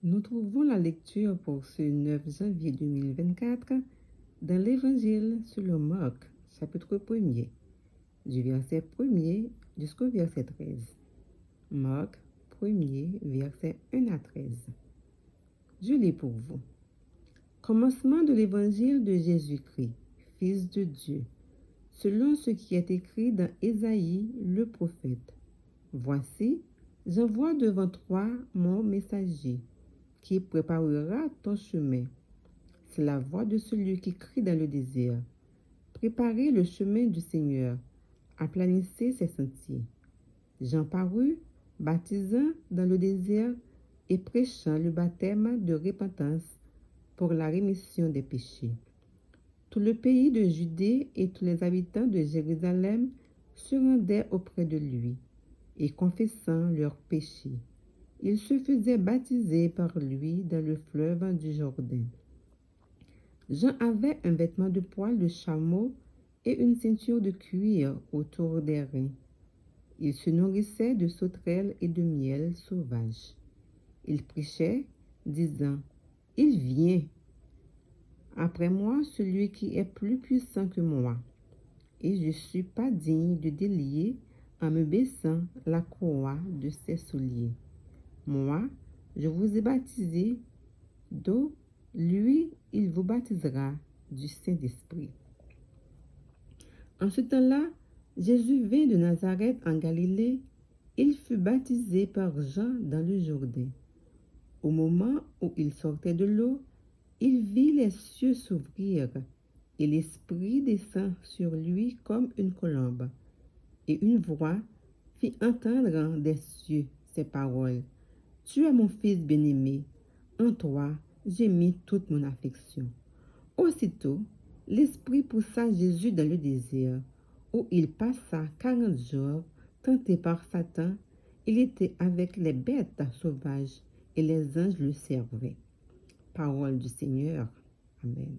Nous trouvons la lecture pour ce 9 janvier 2024 dans l'Évangile selon Marc, chapitre 1er, du verset 1er jusqu'au verset 13. Marc 1er, verset 1 à 13. Je lis pour vous. Commencement de l'Évangile de Jésus-Christ, Fils de Dieu, selon ce qui est écrit dans Ésaïe le prophète. Voici, j'envoie devant toi mon messager, qui préparera ton chemin. C'est la voix de celui qui crie dans le désert. Préparez le chemin du Seigneur, aplanissez ses sentiers. Jean parut, baptisant dans le désert et prêchant le baptême de repentance pour la rémission des péchés. Tout le pays de Judée et tous les habitants de Jérusalem se rendaient auprès de lui, et confessant leurs péchés, ils se faisaient baptiser par lui dans le fleuve du Jourdain. Jean avait un vêtement de poil de chameau et une ceinture de cuir autour des reins. Il se nourrissait de sauterelles et de miel sauvage. Il prêchait, disant, « Il vient après moi celui qui est plus puissant que moi, et je ne suis pas digne de délier en me baissant la courroie de ses souliers. Moi, je vous ai baptisé d'eau, lui, il vous baptisera du Saint-Esprit. » En ce temps-là, Jésus vint de Nazareth en Galilée. Il fut baptisé par Jean dans le Jourdain. Au moment où il sortait de l'eau, il vit les cieux s'ouvrir, et l'Esprit descend sur lui comme une colombe. Et une voix fit entendre des cieux ces paroles. « Tu es mon Fils bien-aimé, en toi j'ai mis toute mon affection. » Aussitôt, l'Esprit poussa Jésus dans le désert, où il passa 40 jours, tenté par Satan. Il était avec les bêtes sauvages, et les anges le servaient. Parole du Seigneur. Amen.